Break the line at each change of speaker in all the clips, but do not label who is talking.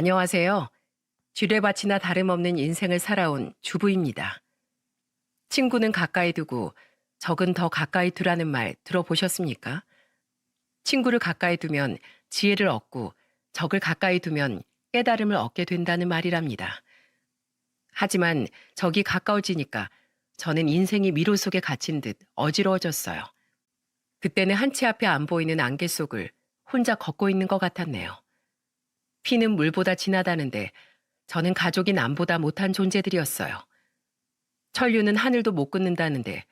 안녕하세요. 쥐레밭이나 다름없는 인생을 살아온 주부입니다. 친구는 가까이 두고 적은 더 가까이 두라는 말 들어보셨습니까? 친구를 가까이 두면 지혜를 얻고 적을 가까이 두면 깨달음을 얻게 된다는 말이랍니다. 하지만 적이 가까워지니까 저는 인생이 미로 속에 갇힌 듯 어지러워졌어요. 그때는 한치 앞에 안 보이는 안개 속을 혼자 걷고 있는 것 같았네요. 피는 물보다 진하다는데 저는 가족이 남보다 못한 존재들이었어요. 천륜은 하늘도 못 끊는다는데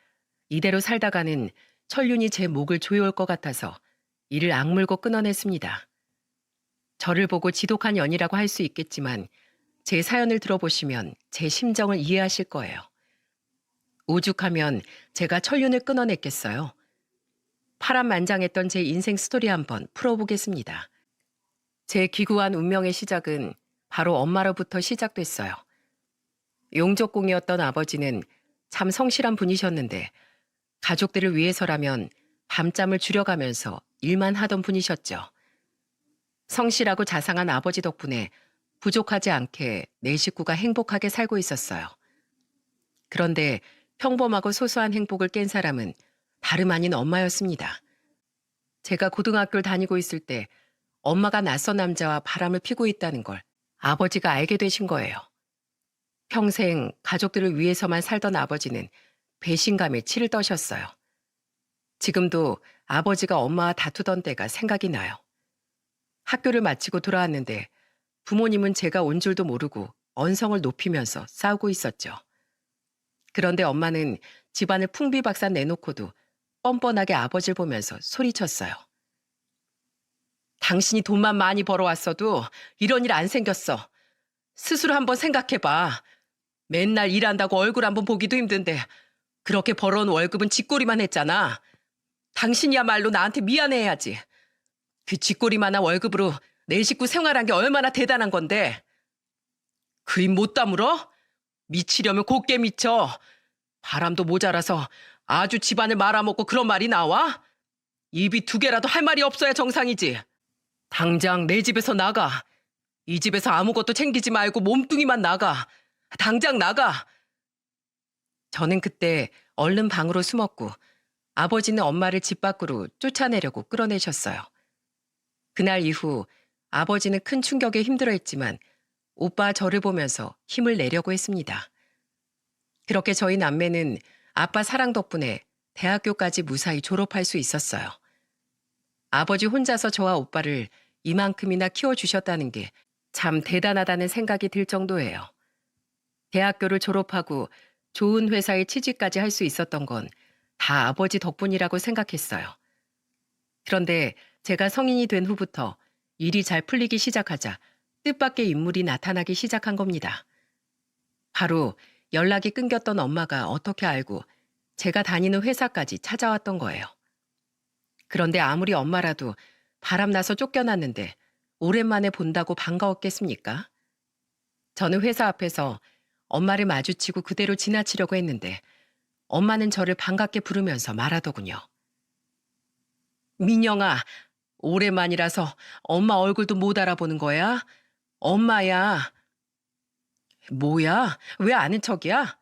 이대로 살다가는 천륜이 제 목을 조여올 것 같아서 이를 악물고 끊어냈습니다. 저를 보고 지독한 연이라고 할 수 있겠지만 제 사연을 들어보시면 제 심정을 이해하실 거예요. 오죽하면 제가 천륜을 끊어냈겠어요. 파란만장했던 제 인생 스토리 한번 풀어보겠습니다. 제 기구한 운명의 시작은 바로 엄마로부터 시작됐어요. 용족공이었던 아버지는 참 성실한 분이셨는데 가족들을 위해서라면 밤잠을 줄여가면서 일만 하던 분이셨죠. 성실하고 자상한 아버지 덕분에 부족하지 않게 내 식구가 행복하게 살고 있었어요. 그런데 평범하고 소소한 행복을 깬 사람은 다름 아닌 엄마였습니다. 제가 고등학교를 다니고 있을 때 엄마가 낯선 남자와 바람을 피고 있다는 걸 아버지가 알게 되신 거예요. 평생 가족들을 위해서만 살던 아버지는 배신감에 치를 떠셨어요. 지금도 아버지가 엄마와 다투던 때가 생각이 나요. 학교를 마치고 돌아왔는데 부모님은 제가 온 줄도 모르고 언성을 높이면서 싸우고 있었죠. 그런데 엄마는 집안을 풍비박산 내놓고도 뻔뻔하게 아버지를 보면서 소리쳤어요. 당신이 돈만 많이 벌어왔어도 이런 일 안 생겼어. 스스로 한번 생각해봐. 맨날 일한다고 얼굴 한번 보기도 힘든데 그렇게 벌어온 월급은 쥐꼬리만 했잖아. 당신이야말로 나한테 미안해야지. 그 쥐꼬리만한 월급으로 내 식구 생활한 게 얼마나 대단한 건데. 그 입 못 다물어? 미치려면 곱게 미쳐. 바람도 모자라서 아주 집안을 말아먹고 그런 말이 나와? 입이 두 개라도 할 말이 없어야 정상이지. 당장 내 집에서 나가. 이 집에서 아무것도 챙기지 말고 몸뚱이만 나가. 당장 나가. 저는 그때 얼른 방으로 숨었고 아버지는 엄마를 집 밖으로 쫓아내려고 끌어내셨어요. 그날 이후 아버지는 큰 충격에 힘들어했지만 오빠 저를 보면서 힘을 내려고 했습니다. 그렇게 저희 남매는 아빠 사랑 덕분에 대학교까지 무사히 졸업할 수 있었어요. 아버지 혼자서 저와 오빠를 이만큼이나 키워주셨다는 게 참 대단하다는 생각이 들 정도예요. 대학교를 졸업하고 좋은 회사에 취직까지 할 수 있었던 건 다 아버지 덕분이라고 생각했어요. 그런데 제가 성인이 된 후부터 일이 잘 풀리기 시작하자 뜻밖의 인물이 나타나기 시작한 겁니다. 바로 연락이 끊겼던 엄마가 어떻게 알고 제가 다니는 회사까지 찾아왔던 거예요. 그런데 아무리 엄마라도 바람나서 쫓겨났는데 오랜만에 본다고 반가웠겠습니까? 저는 회사 앞에서 엄마를 마주치고 그대로 지나치려고 했는데 엄마는 저를 반갑게 부르면서 말하더군요. 민영아, 오랜만이라서 엄마 얼굴도 못 알아보는 거야? 엄마야. 뭐야? 왜 아는 척이야?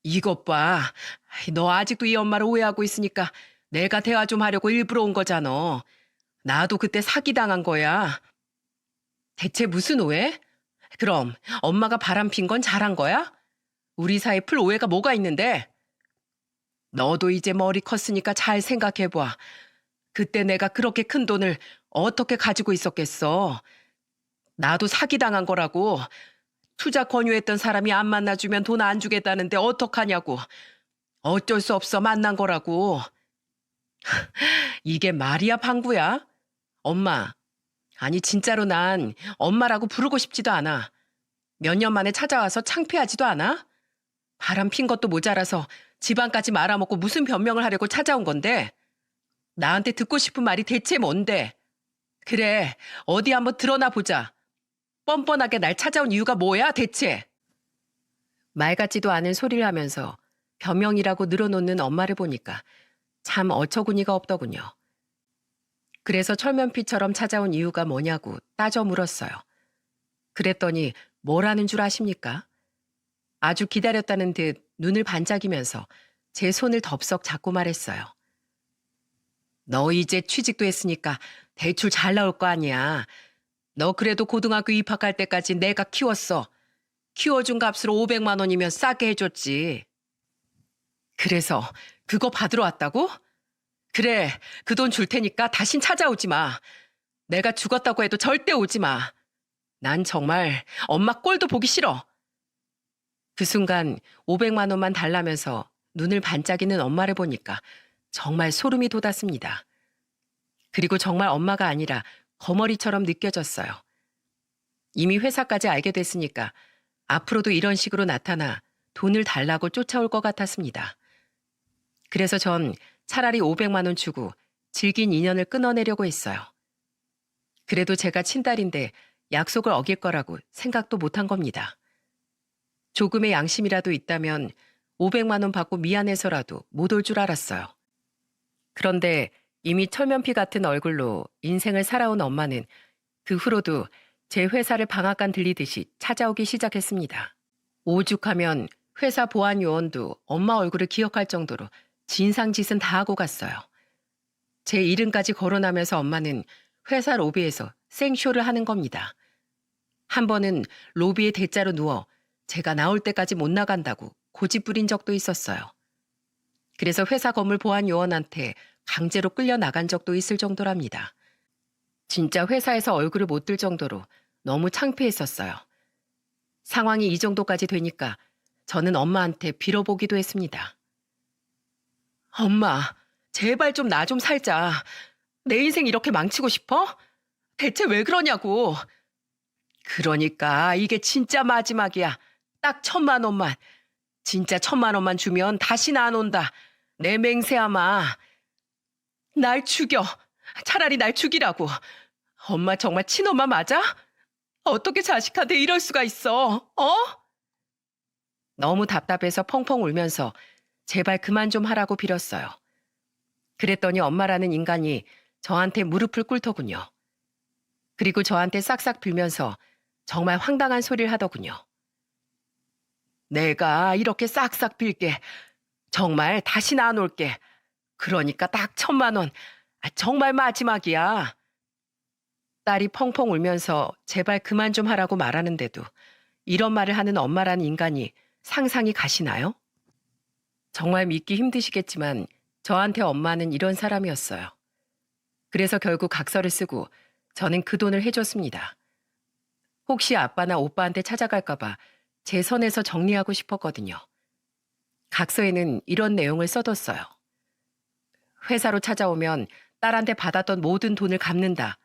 이것 봐. 너 아직도 이 엄마를 오해하고 있으니까 내가 대화 좀 하려고 일부러 온 거잖아. 나도 그때 사기당한 거야. 대체 무슨 오해? 그럼 엄마가 바람핀 건 잘한 거야? 우리 사이에 풀 오해가 뭐가 있는데? 너도 이제 머리 컸으니까 잘 생각해봐. 그때 내가 그렇게 큰 돈을 어떻게 가지고 있었겠어? 나도 사기당한 거라고. 투자 권유했던 사람이 안 만나주면 돈 안 주겠다는데 어떡하냐고. 어쩔 수 없어 만난 거라고. 이게 말이야 방구야? 엄마. 아니 진짜로 난 엄마라고 부르고 싶지도 않아. 몇 년 만에 찾아와서 창피하지도 않아? 바람 핀 것도 모자라서 집안까지 말아먹고 무슨 변명을 하려고 찾아온 건데? 나한테 듣고 싶은 말이 대체 뭔데? 그래, 어디 한번 드러나 보자. 뻔뻔하게 날 찾아온 이유가 뭐야 대체? 말 같지도 않은 소리를 하면서 변명이라고 늘어놓는 엄마를 보니까 참 어처구니가 없더군요. 그래서 철면피처럼 찾아온 이유가 뭐냐고 따져 물었어요. 그랬더니 뭐라는 줄 아십니까? 아주 기다렸다는 듯 눈을 반짝이면서 제 손을 덥석 잡고 말했어요. 너 이제 취직도 했으니까 대출 잘 나올 거 아니야. 너 그래도 고등학교 입학할 때까지 내가 키웠어. 키워준 값으로 500만 원이면 싸게 해줬지. 그래서 그거 받으러 왔다고? 그래, 그 돈 줄 테니까 다신 찾아오지 마. 내가 죽었다고 해도 절대 오지 마. 난 정말 엄마 꼴도 보기 싫어. 그 순간 500만 원만 달라면서 눈을 반짝이는 엄마를 보니까 정말 소름이 돋았습니다. 그리고 정말 엄마가 아니라 거머리처럼 느껴졌어요. 이미 회사까지 알게 됐으니까 앞으로도 이런 식으로 나타나 돈을 달라고 쫓아올 것 같았습니다. 그래서 전 차라리 500만 원 주고 질긴 인연을 끊어내려고 했어요. 그래도 제가 친딸인데 약속을 어길 거라고 생각도 못한 겁니다. 조금의 양심이라도 있다면 500만 원 받고 미안해서라도 못 올 줄 알았어요. 그런데 이미 철면피 같은 얼굴로 인생을 살아온 엄마는 그 후로도 제 회사를 방앗간 들리듯이 찾아오기 시작했습니다. 오죽하면 회사 보안 요원도 엄마 얼굴을 기억할 정도로 진상짓은 다 하고 갔어요. 제 이름까지 거론하면서 엄마는 회사 로비에서 생쇼를 하는 겁니다. 한 번은 로비에 대자로 누워 제가 나올 때까지 못 나간다고 고집 부린 적도 있었어요. 그래서 회사 건물 보안 요원한테 강제로 끌려 나간 적도 있을 정도랍니다. 진짜 회사에서 얼굴을 못 들 정도로 너무 창피했었어요. 상황이 이 정도까지 되니까 저는 엄마한테 빌어보기도 했습니다. 엄마, 제발 좀 나 좀 살자. 내 인생 이렇게 망치고 싶어? 대체 왜 그러냐고. 그러니까 이게 진짜 마지막이야. 딱 1,000만 원만. 진짜 1,000만 원만 주면 다시는 안 온다. 내 맹세아마. 날 죽여. 차라리 날 죽이라고. 엄마 정말 친엄마 맞아? 어떻게 자식한테 이럴 수가 있어? 어? 너무 답답해서 펑펑 울면서 제발 그만 좀 하라고 빌었어요. 그랬더니 엄마라는 인간이 저한테 무릎을 꿇더군요. 그리고 저한테 싹싹 빌면서 정말 황당한 소리를 하더군요. 내가 이렇게 싹싹 빌게. 정말 다시는 안 올게. 그러니까 딱 1,000만 원. 정말 마지막이야. 딸이 펑펑 울면서 제발 그만 좀 하라고 말하는데도 이런 말을 하는 엄마라는 인간이 상상이 가시나요? 정말 믿기 힘드시겠지만 저한테 엄마는 이런 사람이었어요. 그래서 결국 각서를 쓰고 저는 그 돈을 해줬습니다. 혹시 아빠나 오빠한테 찾아갈까봐 제 선에서 정리하고 싶었거든요. 각서에는 이런 내용을 써뒀어요. 회사로 찾아오면 딸한테 받았던 모든 돈을 갚는다.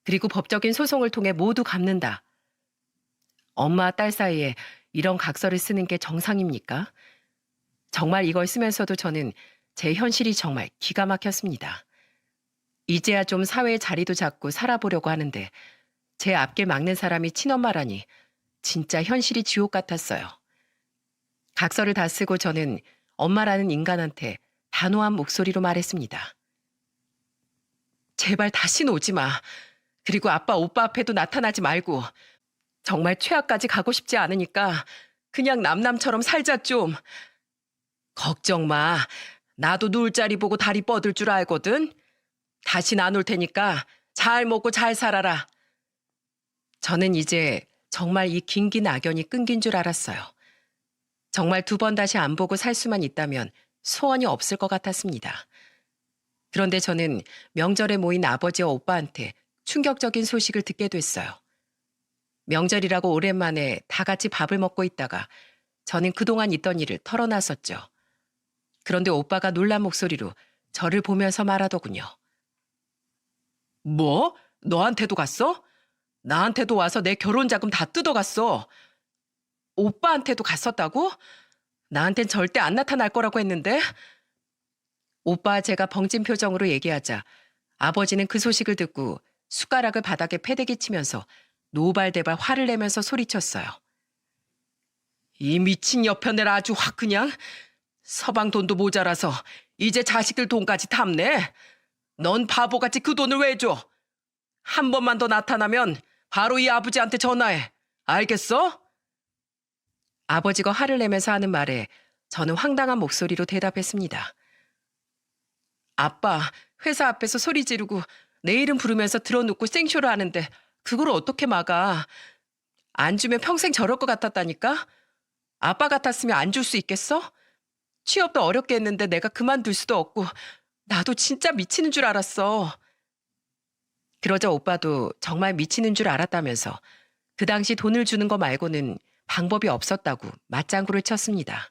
그리고 법적인 소송을 통해 모두 갚는다. 엄마, 딸 사이에 이런 각서를 쓰는 게 정상입니까? 정말 이걸 쓰면서도 저는 제 현실이 정말 기가 막혔습니다. 이제야 좀 사회의 자리도 잡고 살아보려고 하는데 제 앞길 막는 사람이 친엄마라니 진짜 현실이 지옥 같았어요. 각서를 다 쓰고 저는 엄마라는 인간한테 단호한 목소리로 말했습니다. 제발 다시는 오지 마. 그리고 아빠, 오빠 앞에도 나타나지 말고. 정말 최악까지 가고 싶지 않으니까 그냥 남남처럼 살자 좀. 걱정 마. 나도 누울 자리 보고 다리 뻗을 줄 알거든. 다시는 안 올 테니까 잘 먹고 잘 살아라. 저는 이제 정말 이 긴긴 악연이 끊긴 줄 알았어요. 정말 2번 다시 안 보고 살 수만 있다면 소원이 없을 것 같았습니다. 그런데 저는 명절에 모인 아버지와 오빠한테 충격적인 소식을 듣게 됐어요. 명절이라고 오랜만에 다 같이 밥을 먹고 있다가 저는 그동안 있던 일을 털어놨었죠. 그런데 오빠가 놀란 목소리로 저를 보면서 말하더군요. 뭐? 너한테도 갔어? 나한테도 와서 내 결혼 자금 다 뜯어갔어. 오빠한테도 갔었다고? 나한텐 절대 안 나타날 거라고 했는데? 오빠 제가 벙찐 표정으로 얘기하자 아버지는 그 소식을 듣고 숟가락을 바닥에 패대기 치면서 노발대발 화를 내면서 소리쳤어요. 이 미친 여편을 아주 확 그냥 서방 돈도 모자라서 이제 자식들 돈까지 탐내. 넌 바보같이 그 돈을 왜 줘? 한 번만 더 나타나면 바로 이 아버지한테 전화해. 알겠어? 아버지가 화를 내면서 하는 말에 저는 황당한 목소리로 대답했습니다. 아빠, 회사 앞에서 소리 지르고 내 이름 부르면서 들어눕고 생쇼를 하는데 그걸 어떻게 막아? 안 주면 평생 저럴 것 같았다니까? 아빠 같았으면 안 줄 수 있겠어? 취업도 어렵게 했는데 내가 그만둘 수도 없고 나도 진짜 미치는 줄 알았어. 그러자 오빠도 정말 미치는 줄 알았다면서 그 당시 돈을 주는 거 말고는 방법이 없었다고 맞장구를 쳤습니다.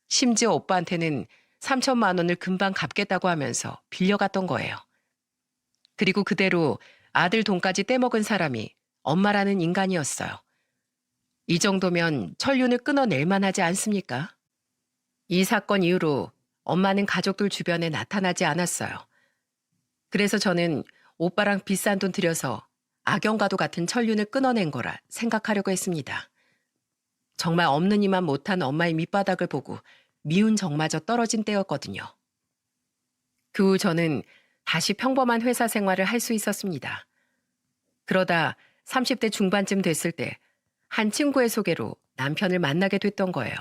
심지어 오빠한테는 3천만 원을 금방 갚겠다고 하면서 빌려갔던 거예요. 그리고 그대로 아들 돈까지 떼먹은 사람이 엄마라는 인간이었어요. 이 정도면 천륜을 끊어낼 만하지 않습니까? 이 사건 이후로 엄마는 가족들 주변에 나타나지 않았어요. 그래서 저는 오빠랑 비싼 돈 들여서 악연과도 같은 천륜을 끊어낸 거라 생각하려고 했습니다. 정말 없는 이만 못한 엄마의 밑바닥을 보고 미운 정마저 떨어진 때였거든요. 그 후 저는 다시 평범한 회사 생활을 할 수 있었습니다. 그러다 30대 중반쯤 됐을 때 한 친구의 소개로 남편을 만나게 됐던 거예요.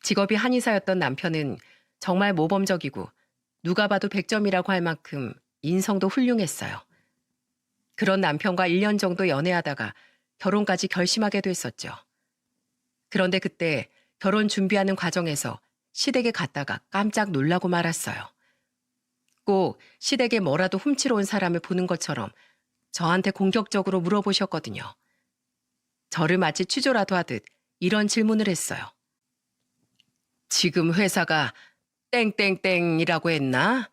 직업이 한의사였던 남편은 정말 모범적이고 누가 봐도 100점이라고 할 만큼 인성도 훌륭했어요. 그런 남편과 1년 정도 연애하다가 결혼까지 결심하게 됐었죠. 그런데 그때 결혼 준비하는 과정에서 시댁에 갔다가 깜짝 놀라고 말았어요. 꼭 시댁에 뭐라도 훔치러 온 사람을 보는 것처럼 저한테 공격적으로 물어보셨거든요. 저를 마치 취조라도 하듯 이런 질문을 했어요. 지금 회사가 땡땡땡이라고 했나?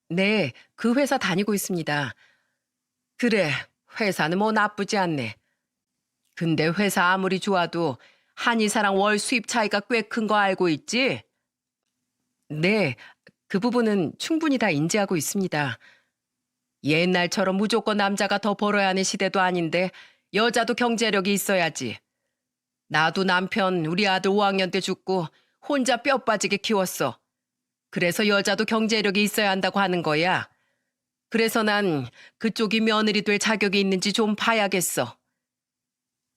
네, 그 회사 다니고 있습니다. 그래, 회사는 뭐 나쁘지 않네. 근데 회사 아무리 좋아도 한의사랑 월 수입 차이가 꽤 큰 거 알고 있지? 네, 그 부분은 충분히 다 인지하고 있습니다. 옛날처럼 무조건 남자가 더 벌어야 하는 시대도 아닌데 여자도 경제력이 있어야지. 나도 남편 우리 아들 5학년 때 죽고 혼자 뼈 빠지게 키웠어. 그래서 여자도 경제력이 있어야 한다고 하는 거야. 그래서 난 그쪽이 며느리 될 자격이 있는지 좀 봐야겠어.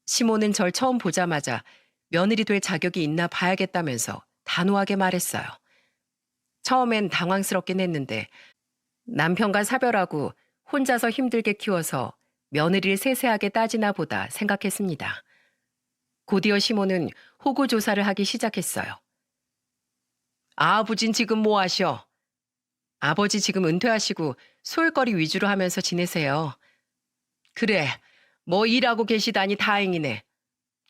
시모는 절 처음 보자마자 며느리 될 자격이 있나 봐야겠다면서 단호하게 말했어요. 처음엔 당황스럽긴 했는데 남편과 사별하고 혼자서 힘들게 키워서 며느리를 세세하게 따지나 보다 생각했습니다. 곧이어 시모는 호구 조사를 하기 시작했어요. 아버진 지금 뭐 하셔? 아버지 지금 은퇴하시고 소일거리 위주로 하면서 지내세요. 그래, 뭐 일하고 계시다니 다행이네.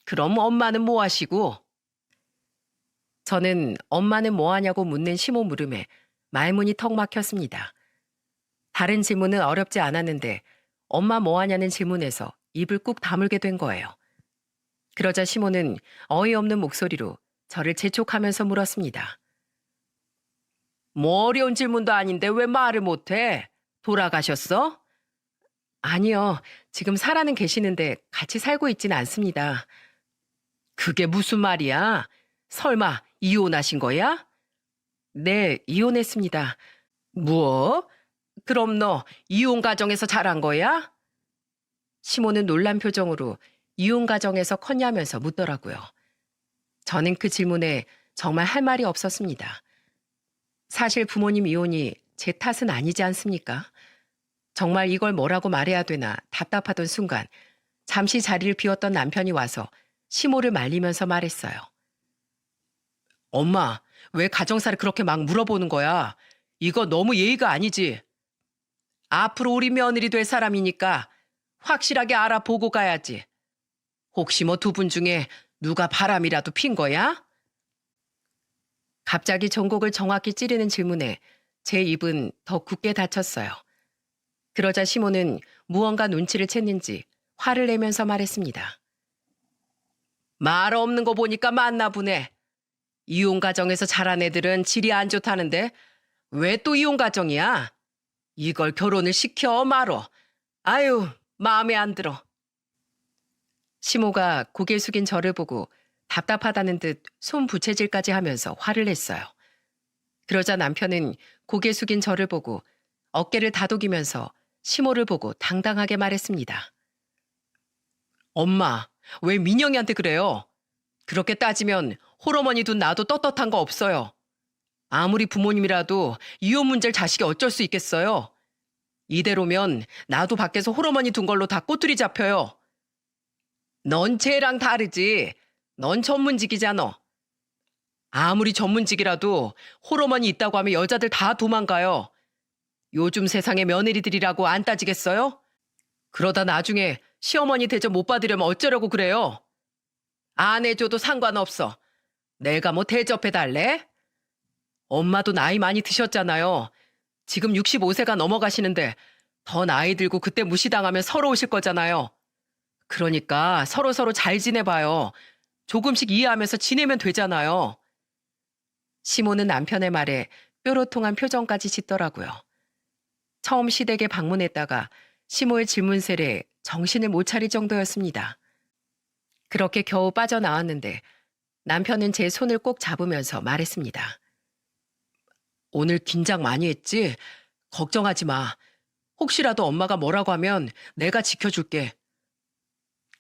그럼 엄마는 뭐 하시고? 저는 엄마는 뭐 하냐고 묻는 시모 물음에 말문이 턱 막혔습니다. 다른 질문은 어렵지 않았는데 엄마 뭐 하냐는 질문에서 입을 꾹 다물게 된 거예요. 그러자 시모는 어이없는 목소리로 저를 재촉하면서 물었습니다. 뭐 어려운 질문도 아닌데 왜 말을 못해? 돌아가셨어? 아니요. 지금 살아는 계시는데 같이 살고 있지는 않습니다. 그게 무슨 말이야? 설마 이혼하신 거야? 네, 이혼했습니다. 뭐? 그럼 너 이혼 가정에서 자란 거야? 시모는 놀란 표정으로 이혼 가정에서 컸냐면서 묻더라고요. 저는 그 질문에 정말 할 말이 없었습니다. 사실 부모님 이혼이 제 탓은 아니지 않습니까? 정말 이걸 뭐라고 말해야 되나 답답하던 순간 잠시 자리를 비웠던 남편이 와서 시모를 말리면서 말했어요. 엄마, 왜 가정사를 그렇게 막 물어보는 거야? 이거 너무 예의가 아니지. 앞으로 우리 며느리 될 사람이니까 확실하게 알아보고 가야지. 혹시 뭐 두 분 중에 누가 바람이라도 핀 거야? 갑자기 전곡을 정확히 찌르는 질문에 제 입은 더 굳게 닫혔어요. 그러자 시모는 무언가 눈치를 챘는지 화를 내면서 말했습니다. 말 없는 거 보니까 맞나 보네. 이혼 가정에서 자란 애들은 질이 안 좋다는데 왜 또 이혼 가정이야? 이걸 결혼을 시켜 말어. 아유, 마음에 안 들어. 시모가 고개 숙인 저를 보고 답답하다는 듯 손부채질까지 하면서 화를 냈어요. 그러자 남편은 고개 숙인 저를 보고 어깨를 다독이면서 시모를 보고 당당하게 말했습니다. 엄마, 왜 민영이한테 그래요? 그렇게 따지면 홀어머니 둔 나도 떳떳한 거 없어요. 아무리 부모님이라도 이혼 문제를 자식이 어쩔 수 있겠어요? 이대로면 나도 밖에서 홀어머니 둔 걸로 다 꼬투리 잡혀요. 넌 쟤랑 다르지. 넌 전문직이잖아. 아무리 전문직이라도 홀어머니 있다고 하면 여자들 다 도망가요. 요즘 세상에 며느리들이라고 안 따지겠어요? 그러다 나중에 시어머니 대접 못 받으려면 어쩌려고 그래요? 안 해줘도 상관없어. 내가 뭐 대접해달래? 엄마도 나이 많이 드셨잖아요. 지금 65세가 넘어가시는데 더 나이 들고 그때 무시당하면 서러우실 거잖아요. 그러니까 서로서로 잘 지내봐요. 조금씩 이해하면서 지내면 되잖아요. 시모는 남편의 말에 뾰로통한 표정까지 짓더라고요. 처음 시댁에 방문했다가 시모의 질문세례에 정신을 못 차릴 정도였습니다. 그렇게 겨우 빠져나왔는데 남편은 제 손을 꼭 잡으면서 말했습니다. 오늘 긴장 많이 했지? 걱정하지 마. 혹시라도 엄마가 뭐라고 하면 내가 지켜줄게.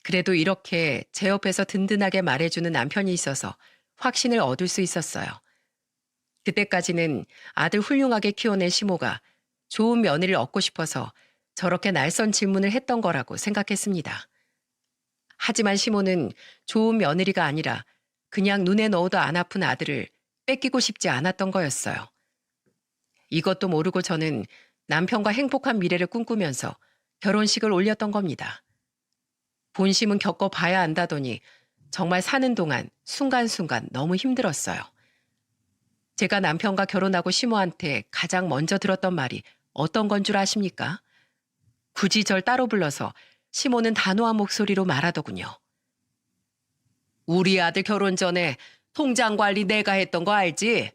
그래도 이렇게 제 옆에서 든든하게 말해주는 남편이 있어서 확신을 얻을 수 있었어요. 그때까지는 아들 훌륭하게 키워낸 시모가 좋은 며느리를 얻고 싶어서 저렇게 날선 질문을 했던 거라고 생각했습니다. 하지만 시모는 좋은 며느리가 아니라 그냥 눈에 넣어도 안 아픈 아들을 뺏기고 싶지 않았던 거였어요. 이것도 모르고 저는 남편과 행복한 미래를 꿈꾸면서 결혼식을 올렸던 겁니다. 본심은 겪어봐야 안다더니 정말 사는 동안 순간순간 너무 힘들었어요. 제가 남편과 결혼하고 시모한테 가장 먼저 들었던 말이 어떤 건 줄 아십니까? 굳이 절 따로 불러서 시모는 단호한 목소리로 말하더군요. 우리 아들 결혼 전에 통장 관리 내가 했던 거 알지?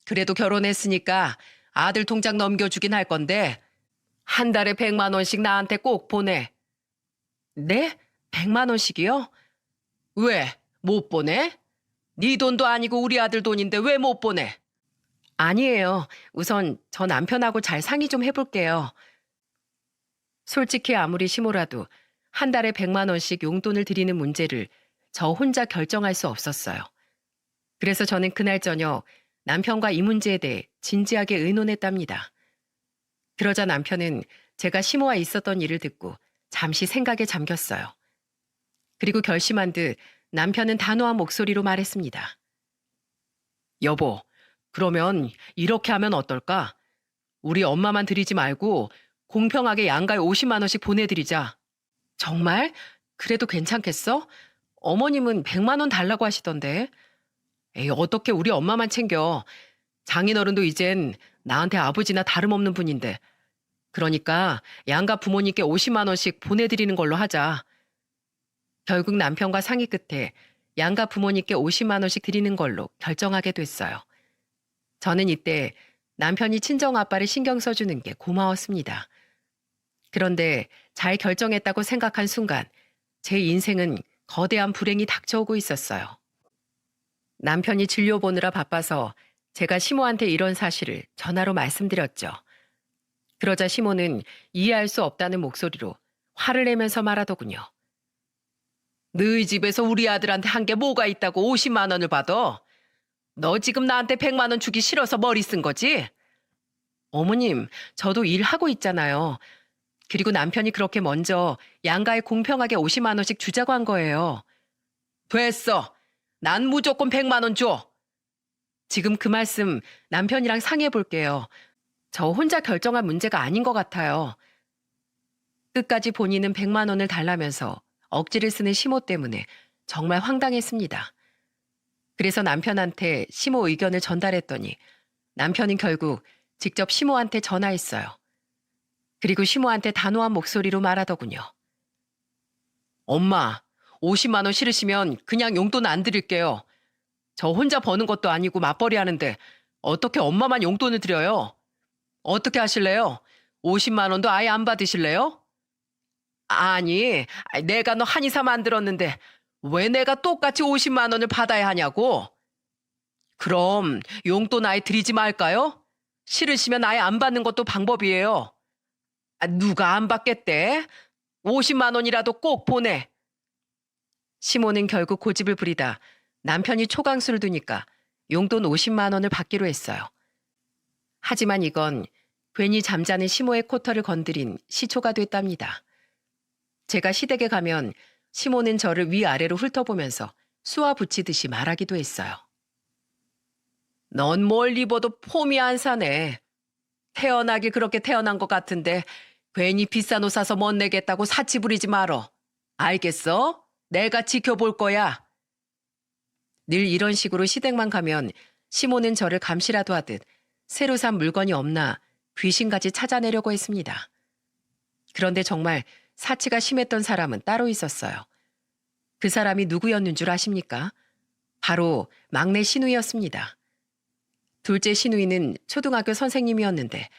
그래도 결혼했으니까 아들 통장 넘겨주긴 할 건데 한 달에 100만 원씩 나한테 꼭 보내. 네? 100만 원씩이요? 왜? 못 보내? 네 돈도 아니고 우리 아들 돈인데 왜 못 보내? 아니에요. 우선 저 남편하고 잘 상의 좀 해볼게요. 솔직히 아무리 시모라도 한 달에 100만 원씩 용돈을 드리는 문제를 저 혼자 결정할 수 없었어요. 그래서 저는 그날 저녁 남편과 이 문제에 대해 진지하게 의논했답니다. 그러자 남편은 제가 시모와 있었던 일을 듣고 잠시 생각에 잠겼어요. 그리고 결심한 듯 남편은 단호한 목소리로 말했습니다. 여보, 그러면 이렇게 하면 어떨까? 우리 엄마만 드리지 말고 공평하게 양가에 50만 원씩 보내드리자. 정말? 그래도 괜찮겠어? 어머님은 100만 원 달라고 하시던데. 에이, 어떻게 우리 엄마만 챙겨. 장인어른도 이젠 나한테 아버지나 다름없는 분인데. 그러니까 양가 부모님께 50만 원씩 보내드리는 걸로 하자. 결국 남편과 상의 끝에 양가 부모님께 50만 원씩 드리는 걸로 결정하게 됐어요. 저는 이때 남편이 친정아빠를 신경 써주는 게 고마웠습니다. 그런데 잘 결정했다고 생각한 순간 제 인생은 거대한 불행이 닥쳐오고 있었어요. 남편이 진료 보느라 바빠서 제가 시모한테 이런 사실을 전화로 말씀드렸죠. 그러자 시모는 이해할 수 없다는 목소리로 화를 내면서 말하더군요. 너희 집에서 우리 아들한테 한 게 뭐가 있다고 50만 원을 받아? 너 지금 나한테 100만 원 주기 싫어서 머리 쓴 거지? 어머님, 저도 일하고 있잖아요. 그리고 남편이 그렇게 먼저 양가에 공평하게 50만 원씩 주자고 한 거예요. 됐어. 난 무조건 100만 원 줘. 지금 그 말씀 남편이랑 상의해 볼게요. 저 혼자 결정할 문제가 아닌 것 같아요. 끝까지 본인은 100만 원을 달라면서 억지를 쓰는 시모 때문에 정말 황당했습니다. 그래서 남편한테 시모 의견을 전달했더니 남편은 결국 직접 시모한테 전화했어요. 그리고 시모한테 단호한 목소리로 말하더군요. 엄마, 50만 원 싫으시면 그냥 용돈 안 드릴게요. 저 혼자 버는 것도 아니고 맞벌이 하는데 어떻게 엄마만 용돈을 드려요? 어떻게 하실래요? 50만 원도 아예 안 받으실래요? 아니, 내가 너 한의사 만들었는데 왜 내가 똑같이 50만 원을 받아야 하냐고? 그럼 용돈 아예 드리지 말까요? 싫으시면 아예 안 받는 것도 방법이에요. 누가 안 받겠대? 50만 원이라도 꼭 보내. 시모는 결국 고집을 부리다 남편이 초강수를 두니까 용돈 50만 원을 받기로 했어요. 하지만 이건 괜히 잠자는 시모의 코털을 건드린 시초가 됐답니다. 제가 시댁에 가면 시모는 저를 위아래로 훑어보면서 쑤아 붙이듯이 말하기도 했어요. 넌 뭘 입어도 폼이 안 사네. 태어나길 그렇게 태어난 것 같은데 괜히 비싼 옷 사서 못 내겠다고 사치 부리지 말어. 알겠어? 내가 지켜볼 거야. 늘 이런 식으로 시댁만 가면 시모는 저를 감시라도 하듯 새로 산 물건이 없나 귀신같이 찾아내려고 했습니다. 그런데 정말 사치가 심했던 사람은 따로 있었어요. 그 사람이 누구였는 줄 아십니까? 바로 막내 시누이였습니다. 둘째 시누이는 초등학교 선생님이었는데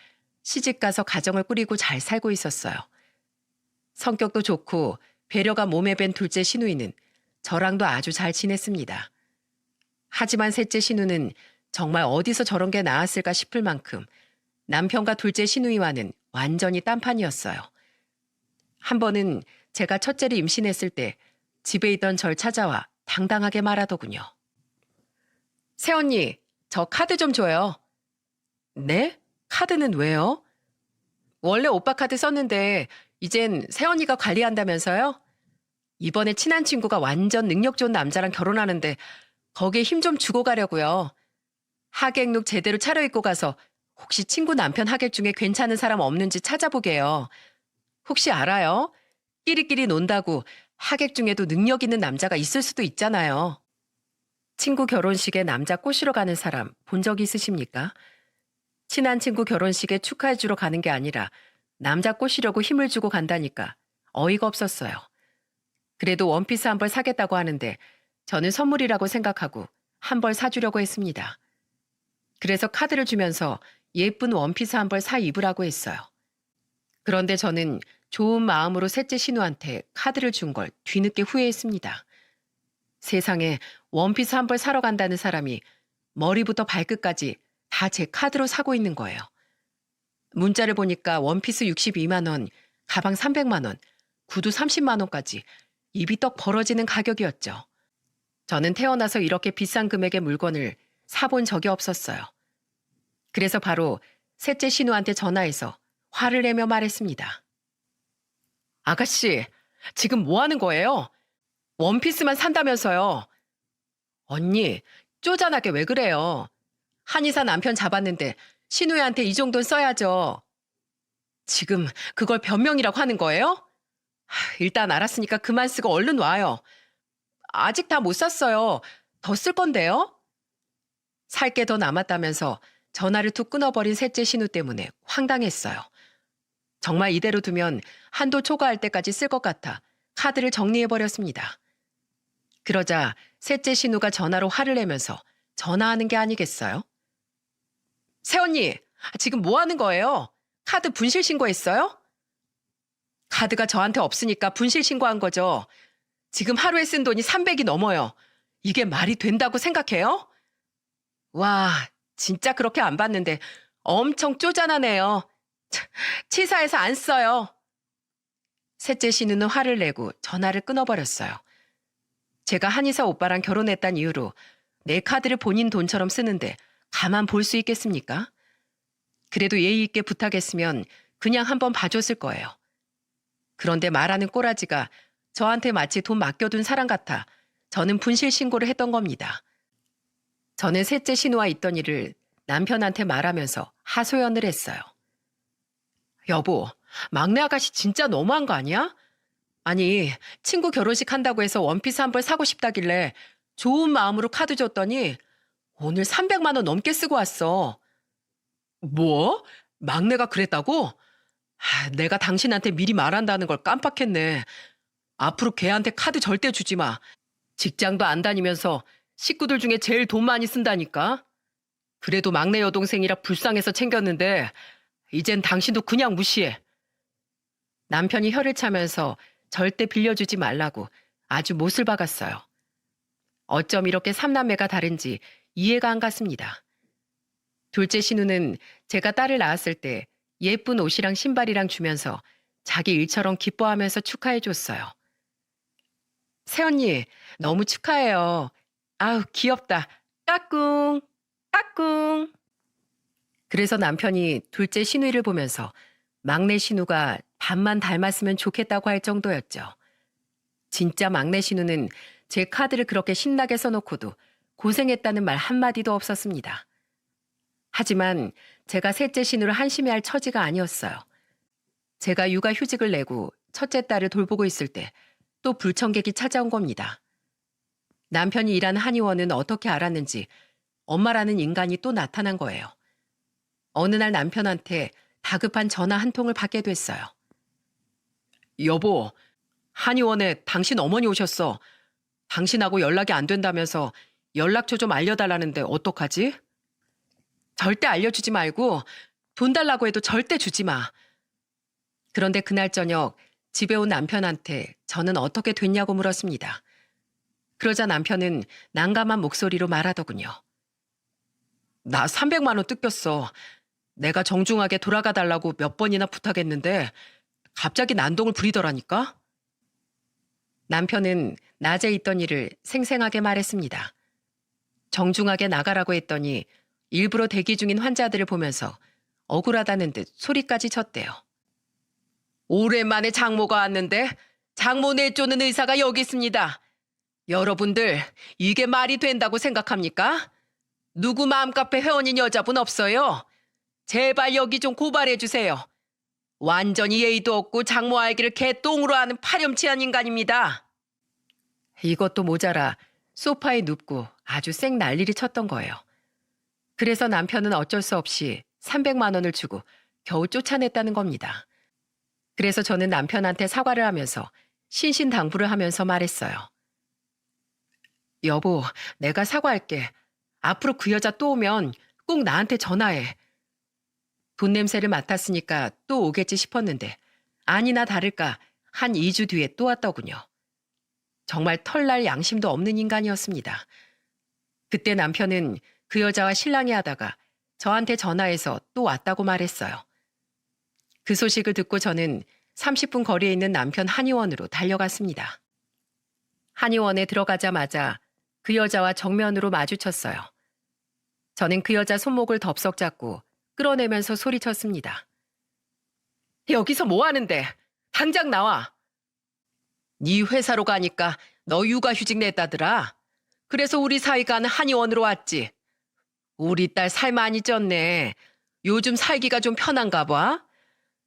시집가서 가정을 꾸리고 잘 살고 있었어요. 성격도 좋고 배려가 몸에 밴 둘째 시누이는 저랑도 아주 잘 지냈습니다. 하지만 셋째 시누는 정말 어디서 저런 게 나왔을까 싶을 만큼 남편과 둘째 시누이와는 완전히 딴판이었어요. 한 번은 제가 첫째를 임신했을 때 집에 있던 절 찾아와 당당하게 말하더군요. 새언니, 저 카드 좀 줘요. 네? 카드는 왜요? 원래 오빠 카드 썼는데 이젠 새언니가 관리한다면서요? 이번에 친한 친구가 완전 능력 좋은 남자랑 결혼하는데 거기에 힘 좀 주고 가려고요. 하객룩 제대로 차려입고 가서 혹시 친구 남편 하객 중에 괜찮은 사람 없는지 찾아보게요. 혹시 알아요? 끼리끼리 논다고 하객 중에도 능력 있는 남자가 있을 수도 있잖아요. 친구 결혼식에 남자 꼬시러 가는 사람 본 적 있으십니까? 친한 친구 결혼식에 축하해주러 가는 게 아니라 남자 꼬시려고 힘을 주고 간다니까 어이가 없었어요. 그래도 원피스 한 벌 사겠다고 하는데 저는 선물이라고 생각하고 한 벌 사주려고 했습니다. 그래서 카드를 주면서 예쁜 원피스 한 벌 사 입으라고 했어요. 그런데 저는 좋은 마음으로 셋째 신우한테 카드를 준 걸 뒤늦게 후회했습니다. 세상에 원피스 한 벌 사러 간다는 사람이 머리부터 발끝까지 다 제 카드로 사고 있는 거예요. 문자를 보니까 원피스 62만 원, 가방 300만 원, 구두 30만 원까지 입이 떡 벌어지는 가격이었죠. 저는 태어나서 이렇게 비싼 금액의 물건을 사본 적이 없었어요. 그래서 바로 셋째 신우한테 전화해서 화를 내며 말했습니다. 아가씨, 지금 뭐 하는 거예요? 원피스만 산다면서요. 언니, 쪼잔하게 왜 그래요? 한의사 남편 잡았는데 신우한테 이 정도는 써야죠. 지금 그걸 변명이라고 하는 거예요? 일단 알았으니까 그만 쓰고 얼른 와요. 아직 다 못 샀어요. 더 쓸 건데요? 살 게 더 남았다면서 전화를 툭 끊어버린 셋째 신우 때문에 황당했어요. 정말 이대로 두면 한도 초과할 때까지 쓸 것 같아 카드를 정리해버렸습니다. 그러자 셋째 신우가 전화로 화를 내면서 전화하는 게 아니겠어요? 새언니, 지금 뭐 하는 거예요? 카드 분실 신고했어요? 카드가 저한테 없으니까 분실 신고한 거죠. 지금 하루에 쓴 돈이 300이 넘어요. 이게 말이 된다고 생각해요? 와, 진짜 그렇게 안 봤는데 엄청 쪼잔하네요. 치사해서 안 써요. 셋째 신우는 화를 내고 전화를 끊어버렸어요. 제가 한의사 오빠랑 결혼했단 이유로 내 카드를 본인 돈처럼 쓰는데 가만 볼 수 있겠습니까? 그래도 예의 있게 부탁했으면 그냥 한번 봐줬을 거예요. 그런데 말하는 꼬라지가 저한테 마치 돈 맡겨둔 사람 같아 저는 분실 신고를 했던 겁니다. 저는 셋째 신우와 있던 일을 남편한테 말하면서 하소연을 했어요. 여보, 막내 아가씨 진짜 너무한 거 아니야? 아니, 친구 결혼식 한다고 해서 원피스 한 벌 사고 싶다길래 좋은 마음으로 카드 줬더니 오늘 300만 원 넘게 쓰고 왔어. 뭐? 막내가 그랬다고? 내가 당신한테 미리 말한다는 걸 깜빡했네. 앞으로 걔한테 카드 절대 주지 마. 직장도 안 다니면서 식구들 중에 제일 돈 많이 쓴다니까. 그래도 막내 여동생이라 불쌍해서 챙겼는데 이젠 당신도 그냥 무시해. 남편이 혀를 차면서 절대 빌려주지 말라고 아주 못을 박았어요. 어쩜 이렇게 삼남매가 다른지 이해가 안 갔습니다. 둘째 신우는 제가 딸을 낳았을 때 예쁜 옷이랑 신발이랑 주면서 자기 일처럼 기뻐하면서 축하해줬어요. 새언니, 너무 축하해요. 아우, 귀엽다. 까꿍, 까꿍. 그래서 남편이 둘째 신우이를 보면서 막내 신우가 반만 닮았으면 좋겠다고 할 정도였죠. 진짜 막내 신우는 제 카드를 그렇게 신나게 써놓고도 고생했다는 말 한마디도 없었습니다. 하지만 제가 셋째 신우를 한심해할 처지가 아니었어요. 제가 육아휴직을 내고 첫째 딸을 돌보고 있을 때 또 불청객이 찾아온 겁니다. 남편이 일하는 한의원은 어떻게 알았는지 엄마라는 인간이 또 나타난 거예요. 어느 날 남편한테 다급한 전화 한 통을 받게 됐어요. 여보, 한의원에 당신 어머니 오셨어. 당신하고 연락이 안 된다면서 연락처 좀 알려달라는데 어떡하지? 절대 알려주지 말고 돈 달라고 해도 절대 주지 마. 그런데 그날 저녁 집에 온 남편한테 저는 어떻게 됐냐고 물었습니다. 그러자 남편은 난감한 목소리로 말하더군요. 나 300만 원 뜯겼어. 내가 정중하게 돌아가 달라고 몇 번이나 부탁했는데 갑자기 난동을 부리더라니까? 남편은 낮에 있던 일을 생생하게 말했습니다. 정중하게 나가라고 했더니 일부러 대기 중인 환자들을 보면서 억울하다는 듯 소리까지 쳤대요. 오랜만에 장모가 왔는데 장모 내쫓는 의사가 여기 있습니다. 여러분들 이게 말이 된다고 생각합니까? 누구 마음카페 회원인 여자분 없어요? 제발 여기 좀 고발해 주세요. 완전히 예의도 없고 장모 알기를 개똥으로 하는 파렴치한 인간입니다. 이것도 모자라 소파에 눕고 아주 쌩 난리를 쳤던 거예요. 그래서 남편은 어쩔 수 없이 300만 원을 주고 겨우 쫓아냈다는 겁니다. 그래서 저는 남편한테 사과를 하면서 신신당부를 하면서 말했어요. 여보, 내가 사과할게. 앞으로 그 여자 또 오면 꼭 나한테 전화해. 돈 냄새를 맡았으니까 또 오겠지 싶었는데 아니나 다를까 한 2주 뒤에 또 왔더군요. 정말 털날 양심도 없는 인간이었습니다. 그때 남편은 그 여자와 실랑이 하다가 저한테 전화해서 또 왔다고 말했어요. 그 소식을 듣고 저는 30분 거리에 있는 남편 한의원으로 달려갔습니다. 한의원에 들어가자마자 그 여자와 정면으로 마주쳤어요. 저는 그 여자 손목을 덥석 잡고 끌어내면서 소리쳤습니다. 여기서 뭐 하는데? 당장 나와. 네 회사로 가니까 너 육아휴직 냈다더라. 그래서 우리 사이가 하는 한의원으로 왔지. 우리 딸 살 많이 쪘네. 요즘 살기가 좀 편한가 봐.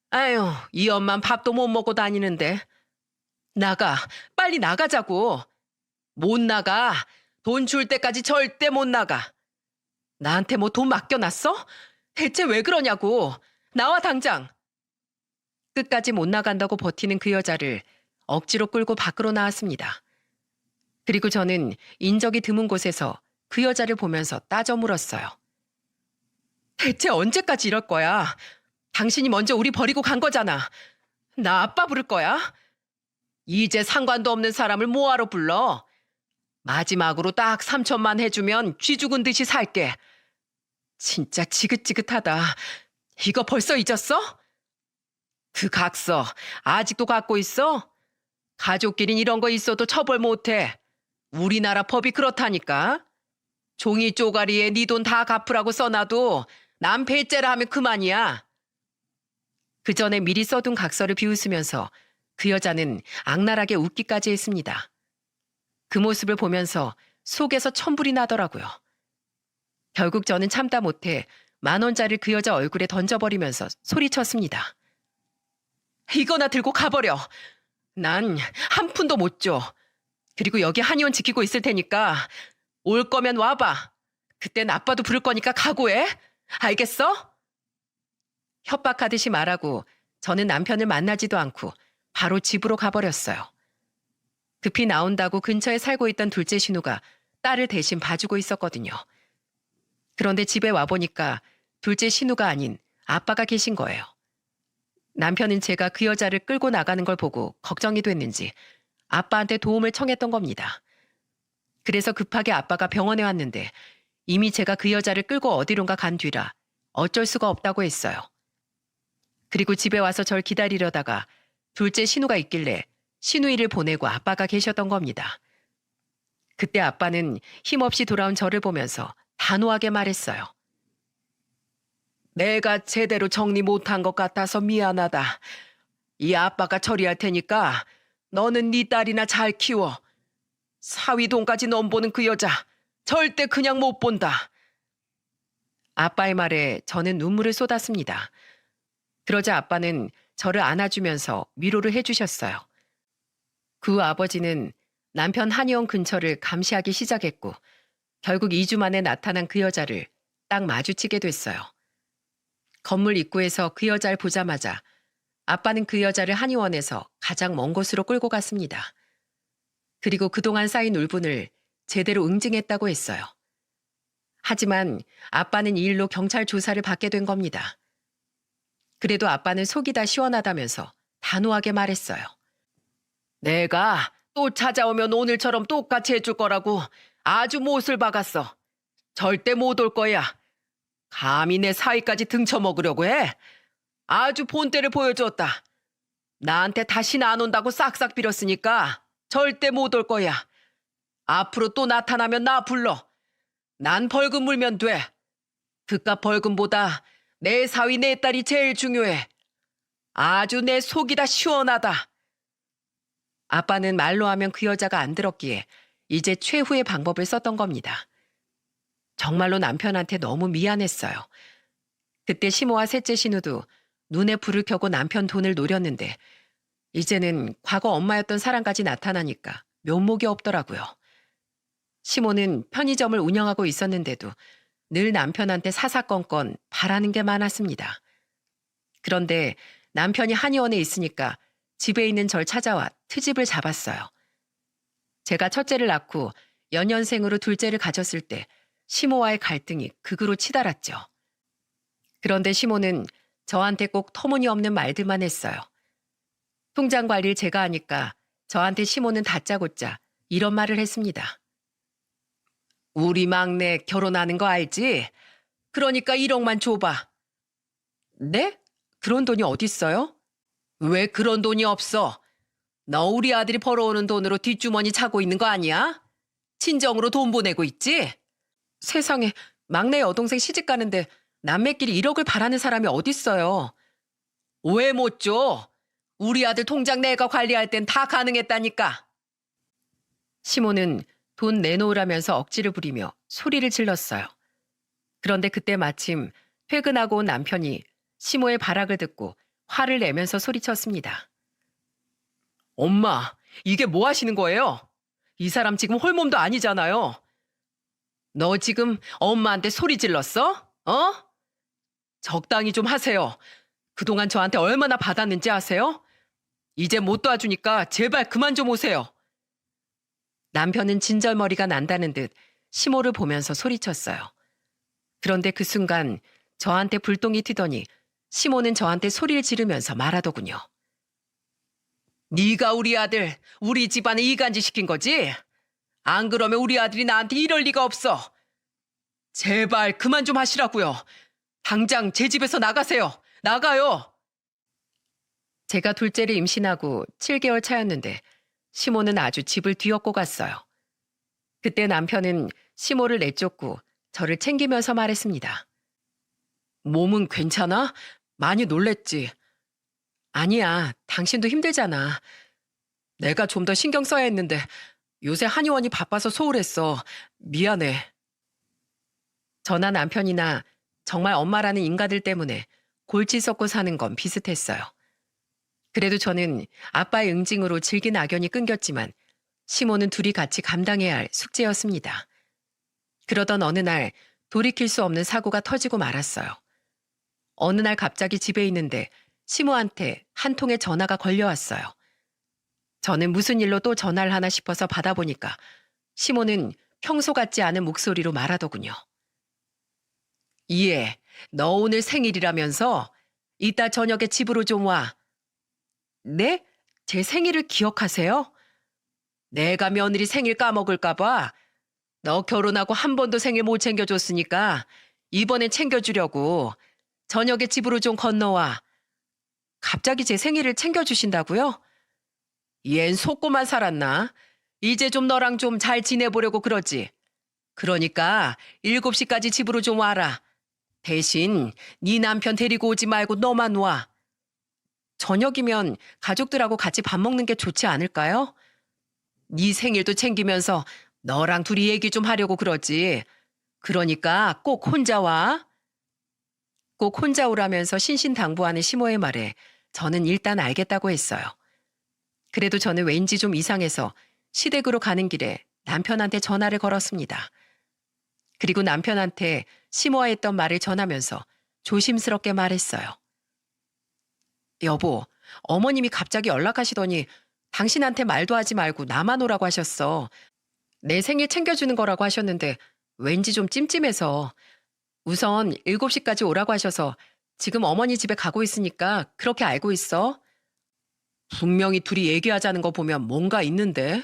아유, 이 엄만 밥도 못 먹고 다니는데. 나가, 빨리 나가자고. 못 나가. 돈 줄 때까지 절대 못 나가. 나한테 뭐 돈 맡겨놨어? 대체 왜 그러냐고. 나와 당장. 끝까지 못 나간다고 버티는 그 여자를 억지로 끌고 밖으로 나왔습니다. 그리고 저는 인적이 드문 곳에서 그 여자를 보면서 따져 물었어요. 대체 언제까지 이럴 거야? 당신이 먼저 우리 버리고 간 거잖아. 나 아빠 부를 거야? 이제 상관도 없는 사람을 뭐하러 불러? 마지막으로 딱 3천만 해주면 쥐 죽은 듯이 살게. 진짜 지긋지긋하다. 이거 벌써 잊었어? 그 각서 아직도 갖고 있어? 가족끼린 이런 거 있어도 처벌 못해. 우리나라 법이 그렇다니까. 종이 쪼가리에 네 돈 다 갚으라고 써놔도 남 배째라 하면 그만이야. 그 전에 미리 써둔 각서를 비웃으면서 그 여자는 악랄하게 웃기까지 했습니다. 그 모습을 보면서 속에서 천불이 나더라고요. 결국 저는 참다 못해 10,000원짜리를 그 여자 얼굴에 던져버리면서 소리쳤습니다. 이거나 들고 가버려. 난 한 푼도 못 줘. 그리고 여기 한의원 지키고 있을 테니까 올 거면 와봐. 그땐 아빠도 부를 거니까 각오해. 알겠어? 협박하듯이 말하고 저는 남편을 만나지도 않고 바로 집으로 가버렸어요. 급히 나온다고 근처에 살고 있던 둘째 신우가 딸을 대신 봐주고 있었거든요. 그런데 집에 와보니까 둘째 신우가 아닌 아빠가 계신 거예요. 남편은 제가 그 여자를 끌고 나가는 걸 보고 걱정이 됐는지 아빠한테 도움을 청했던 겁니다. 그래서 급하게 아빠가 병원에 왔는데 이미 제가 그 여자를 끌고 어디론가 간 뒤라 어쩔 수가 없다고 했어요. 그리고 집에 와서 절 기다리려다가 둘째 신우가 있길래 시누이를 보내고 아빠가 계셨던 겁니다. 그때 아빠는 힘없이 돌아온 저를 보면서 단호하게 말했어요. 내가 제대로 정리 못한 것 같아서 미안하다. 이 아빠가 처리할 테니까 너는 네 딸이나 잘 키워. 사위돈까지 넘보는 그 여자 절대 그냥 못 본다. 아빠의 말에 저는 눈물을 쏟았습니다. 그러자 아빠는 저를 안아주면서 위로를 해주셨어요. 그 후 아버지는 남편 한의원 근처를 감시하기 시작했고 결국 2주 만에 나타난 그 여자를 딱 마주치게 됐어요. 건물 입구에서 그 여자를 보자마자 아빠는 그 여자를 한의원에서 가장 먼 곳으로 끌고 갔습니다. 그리고 그동안 쌓인 울분을 제대로 응징했다고 했어요. 하지만 아빠는 이 일로 경찰 조사를 받게 된 겁니다. 그래도 아빠는 속이 다 시원하다면서 단호하게 말했어요. 내가 또 찾아오면 오늘처럼 똑같이 해줄 거라고 아주 못을 박았어. 절대 못 올 거야. 감히 내 사위까지 등쳐먹으려고 해? 아주 본때를 보여줬다. 나한테 다시는 안 온다고 싹싹 빌었으니까 절대 못 올 거야. 앞으로 또 나타나면 나 불러. 난 벌금 물면 돼. 그깟 벌금보다 내 사위 내 딸이 제일 중요해. 아주 내 속이 다 시원하다. 아빠는 말로 하면 그 여자가 안 들었기에 이제 최후의 방법을 썼던 겁니다. 정말로 남편한테 너무 미안했어요. 그때 시모와 셋째 신우도 눈에 불을 켜고 남편 돈을 노렸는데 이제는 과거 엄마였던 사람까지 나타나니까 면목이 없더라고요. 시모는 편의점을 운영하고 있었는데도 늘 남편한테 사사건건 바라는 게 많았습니다. 그런데 남편이 한의원에 있으니까 집에 있는 절 찾아와 트집을 잡았어요. 제가 첫째를 낳고 연년생으로 둘째를 가졌을 때 시모와의 갈등이 극으로 치달았죠. 그런데 시모는 저한테 꼭 터무니없는 말들만 했어요. 통장 관리를 제가 하니까 저한테 시모는 다짜고짜 이런 말을 했습니다. 우리 막내 결혼하는 거 알지? 그러니까 1억만 줘봐. 네? 그런 돈이 어딨어요? 왜 그런 돈이 없어? 너 우리 아들이 벌어오는 돈으로 뒷주머니 차고 있는 거 아니야? 친정으로 돈 보내고 있지? 세상에, 막내 여동생 시집 가는데 남매끼리 1억을 바라는 사람이 어딨어요? 왜 못 줘? 우리 아들 통장 내가 관리할 땐 다 가능했다니까. 시모는 돈 내놓으라면서 억지를 부리며 소리를 질렀어요. 그런데 그때 마침 퇴근하고 온 남편이 시모의 발악을 듣고 화를 내면서 소리쳤습니다. 엄마, 이게 뭐 하시는 거예요? 이 사람 지금 홀몸도 아니잖아요. 너 지금 엄마한테 소리 질렀어? 어? 적당히 좀 하세요. 그동안 저한테 얼마나 받았는지 아세요? 이제 못 도와주니까 제발 그만 좀 오세요. 남편은 진절머리가 난다는 듯 시모를 보면서 소리쳤어요. 그런데 그 순간 저한테 불똥이 튀더니 시모는 저한테 소리를 지르면서 말하더군요. 네가 우리 아들, 우리 집안에 이간질 시킨 거지? 안 그러면 우리 아들이 나한테 이럴 리가 없어. 제발 그만 좀 하시라고요. 당장 제 집에서 나가세요. 나가요. 제가 둘째를 임신하고 7개월 차였는데 시모는 아주 집을 뒤엎고 갔어요. 그때 남편은 시모를 내쫓고 저를 챙기면서 말했습니다. 몸은 괜찮아? 많이 놀랬지? 아니야, 당신도 힘들잖아. 내가 좀 더 신경 써야 했는데 요새 한의원이 바빠서 소홀했어. 미안해. 저나 남편이나 정말 엄마라는 인가들 때문에 골치 썩고 사는 건 비슷했어요. 그래도 저는 아빠의 응징으로 질긴 악연이 끊겼지만 시모는 둘이 같이 감당해야 할 숙제였습니다. 그러던 어느 날 돌이킬 수 없는 사고가 터지고 말았어요. 어느 날 갑자기 집에 있는데 시모한테 한 통의 전화가 걸려왔어요. 저는 무슨 일로 또 전화를 하나 싶어서 받아보니까 시모는 평소 같지 않은 목소리로 말하더군요. 이해, 너 오늘 생일이라면서? 이따 저녁에 집으로 좀 와. 네? 제 생일을 기억하세요? 내가 며느리 생일 까먹을까 봐. 너 결혼하고 한 번도 생일 못 챙겨줬으니까 이번엔 챙겨주려고. 저녁에 집으로 좀 건너와. 갑자기 제 생일을 챙겨주신다고요? 얜 속고만 살았나? 이제 좀 너랑 좀 잘 지내보려고 그러지. 그러니까 7시까지 집으로 좀 와라. 대신 네 남편 데리고 오지 말고 너만 와. 저녁이면 가족들하고 같이 밥 먹는 게 좋지 않을까요? 네 생일도 챙기면서 너랑 둘이 얘기 좀 하려고 그러지. 그러니까 꼭 혼자 와. 꼭 혼자 오라면서 신신당부하는 시모의 말에 저는 일단 알겠다고 했어요. 그래도 저는 왠지 좀 이상해서 시댁으로 가는 길에 남편한테 전화를 걸었습니다. 그리고 남편한테 시모와 했던 말을 전하면서 조심스럽게 말했어요. 여보, 어머님이 갑자기 연락하시더니 당신한테 말도 하지 말고 나만 오라고 하셨어. 내 생일 챙겨주는 거라고 하셨는데 왠지 좀 찜찜해서 우선 7시까지 오라고 하셔서 지금 어머니 집에 가고 있으니까 그렇게 알고 있어. 분명히 둘이 얘기하자는 거 보면 뭔가 있는데.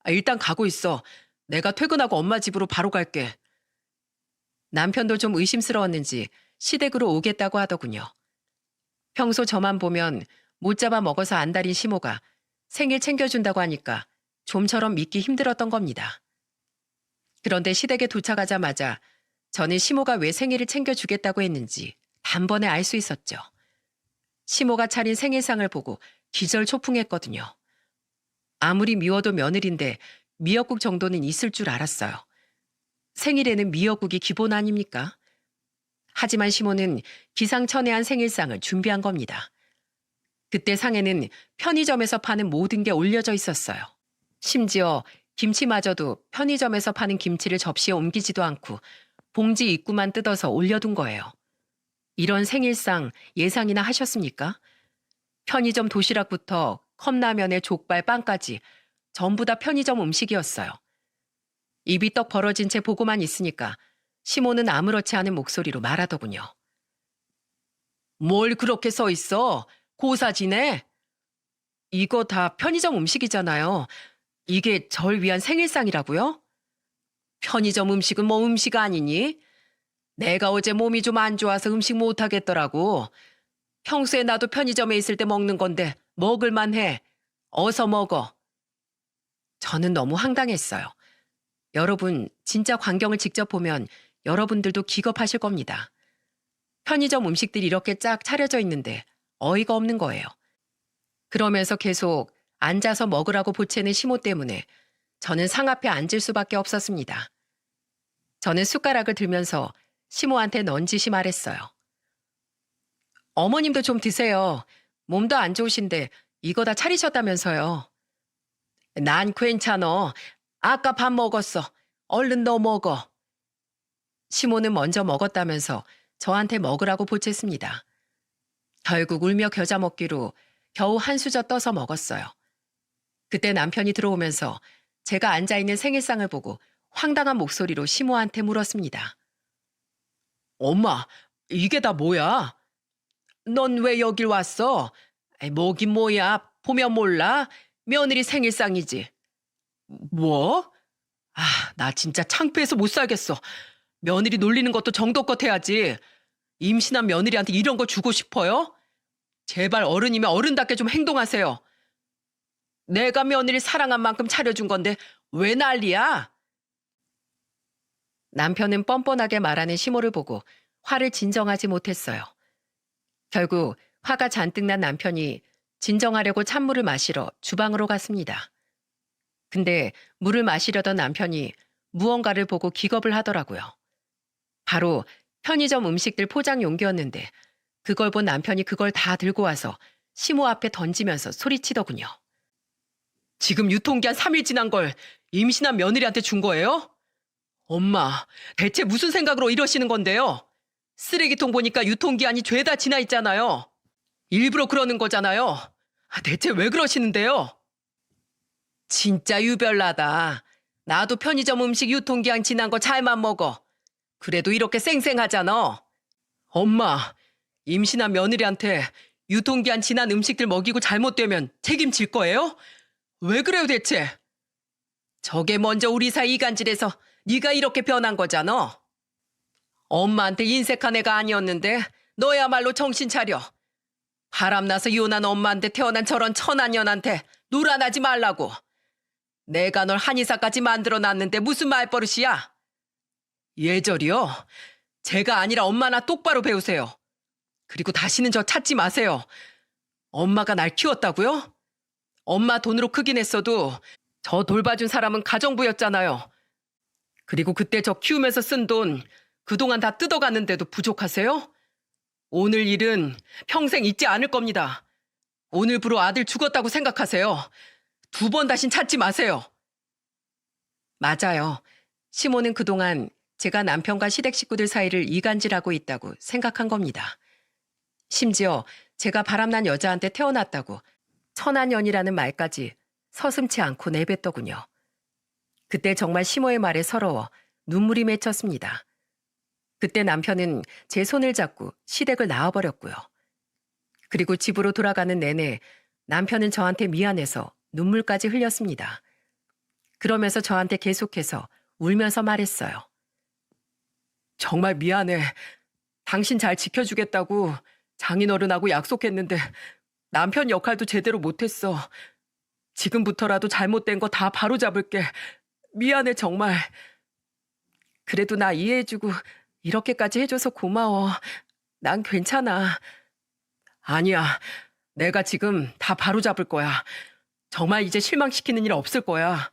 일단 가고 있어. 내가 퇴근하고 엄마 집으로 바로 갈게. 남편도 좀 의심스러웠는지 시댁으로 오겠다고 하더군요. 평소 저만 보면 못 잡아 먹어서 안달인 시모가 생일 챙겨준다고 하니까 좀처럼 믿기 힘들었던 겁니다. 그런데 시댁에 도착하자마자 저는 시모가 왜 생일을 챙겨주겠다고 했는지 단번에 알 수 있었죠. 시모가 차린 생일상을 보고 기절초풍했거든요. 아무리 미워도 며느리인데 미역국 정도는 있을 줄 알았어요. 생일에는 미역국이 기본 아닙니까? 하지만 시모는 기상천외한 생일상을 준비한 겁니다. 그때 상에는 편의점에서 파는 모든 게 올려져 있었어요. 심지어 김치마저도 편의점에서 파는 김치를 접시에 옮기지도 않고 봉지 입구만 뜯어서 올려둔 거예요. 이런 생일상 예상이나 하셨습니까? 편의점 도시락부터 컵라면에 족발, 빵까지 전부 다 편의점 음식이었어요. 입이 떡 벌어진 채 보고만 있으니까 시모는 아무렇지 않은 목소리로 말하더군요. 뭘 그렇게 써 있어? 고사지네? 이거 다 편의점 음식이잖아요. 이게 절 위한 생일상이라고요? 편의점 음식은 뭐 음식 아니니? 내가 어제 몸이 좀 안 좋아서 음식 못 하겠더라고. 평소에 나도 편의점에 있을 때 먹는 건데 먹을만 해. 어서 먹어. 저는 너무 황당했어요. 여러분, 진짜 광경을 직접 보면 여러분들도 기겁하실 겁니다. 편의점 음식들이 이렇게 쫙 차려져 있는데 어이가 없는 거예요. 그러면서 계속 앉아서 먹으라고 보채는 시모 때문에 저는 상 앞에 앉을 수밖에 없었습니다. 저는 숟가락을 들면서 시모한테 넌지시 말했어요. 어머님도 좀 드세요. 몸도 안 좋으신데 이거 다 차리셨다면서요. 난 괜찮어. 아까 밥 먹었어. 얼른 너 먹어. 시모는 먼저 먹었다면서 저한테 먹으라고 보챘습니다. 결국 울며 겨자 먹기로 겨우 한 수저 떠서 먹었어요. 그때 남편이 들어오면서 제가 앉아있는 생일상을 보고 황당한 목소리로 시모한테 물었습니다. 엄마, 이게 다 뭐야? 넌 왜 여길 왔어? 뭐긴 뭐야. 보면 몰라. 며느리 생일상이지. 뭐? 나 진짜 창피해서 못 살겠어. 며느리 놀리는 것도 정도껏 해야지. 임신한 며느리한테 이런 거 주고 싶어요? 제발 어른이면 어른답게 좀 행동하세요. 내가 며느리 사랑한 만큼 차려준 건데 왜 난리야? 남편은 뻔뻔하게 말하는 시모를 보고 화를 진정하지 못했어요. 결국 화가 잔뜩 난 남편이 진정하려고 찬물을 마시러 주방으로 갔습니다. 근데 물을 마시려던 남편이 무언가를 보고 기겁을 하더라고요. 바로 편의점 음식들 포장 용기였는데 그걸 본 남편이 그걸 다 들고 와서 시모 앞에 던지면서 소리치더군요. 지금 유통기한 3일 지난 걸 임신한 며느리한테 준 거예요? 엄마, 대체 무슨 생각으로 이러시는 건데요? 쓰레기통 보니까 유통기한이 죄다 지나 있잖아요. 일부러 그러는 거잖아요. 대체 왜 그러시는데요? 진짜 유별나다. 나도 편의점 음식 유통기한 지난 거 잘만 먹어. 그래도 이렇게 쌩쌩하잖아. 엄마, 임신한 며느리한테 유통기한 지난 음식들 먹이고 잘못되면 책임질 거예요? 왜 그래요 대체? 저게 먼저 우리 사이 이간질해서 네가 이렇게 변한 거잖아. 엄마한테 인색한 애가 아니었는데 너야말로 정신 차려. 바람나서 이혼한 엄마한테 태어난 저런 천한년한테 놀아나지 말라고. 내가 널 한의사까지 만들어놨는데 무슨 말버릇이야? 예절이요? 제가 아니라 엄마나 똑바로 배우세요. 그리고 다시는 저 찾지 마세요. 엄마가 날 키웠다고요? 엄마 돈으로 크긴 했어도 저 돌봐준 사람은 가정부였잖아요. 그리고 그때 저 키우면서 쓴 돈 그동안 다 뜯어갔는데도 부족하세요? 오늘 일은 평생 잊지 않을 겁니다. 오늘부로 아들 죽었다고 생각하세요. 2번 다신 찾지 마세요. 맞아요. 시모는 그동안 제가 남편과 시댁 식구들 사이를 이간질하고 있다고 생각한 겁니다. 심지어 제가 바람난 여자한테 태어났다고 천한연이라는 말까지 서슴지 않고 내뱉더군요. 그때 정말 시모의 말에 서러워 눈물이 맺혔습니다. 그때 남편은 제 손을 잡고 시댁을 나와버렸고요. 그리고 집으로 돌아가는 내내 남편은 저한테 미안해서 눈물까지 흘렸습니다. 그러면서 저한테 계속해서 울면서 말했어요. 정말 미안해. 당신 잘 지켜주겠다고 장인어른하고 약속했는데 남편 역할도 제대로 못했어. 지금부터라도 잘못된 거 다 바로잡을게. 미안해 정말. 그래도 나 이해해주고 이렇게까지 해줘서 고마워. 난 괜찮아. 아니야. 내가 지금 다 바로잡을 거야. 정말 이제 실망시키는 일 없을 거야.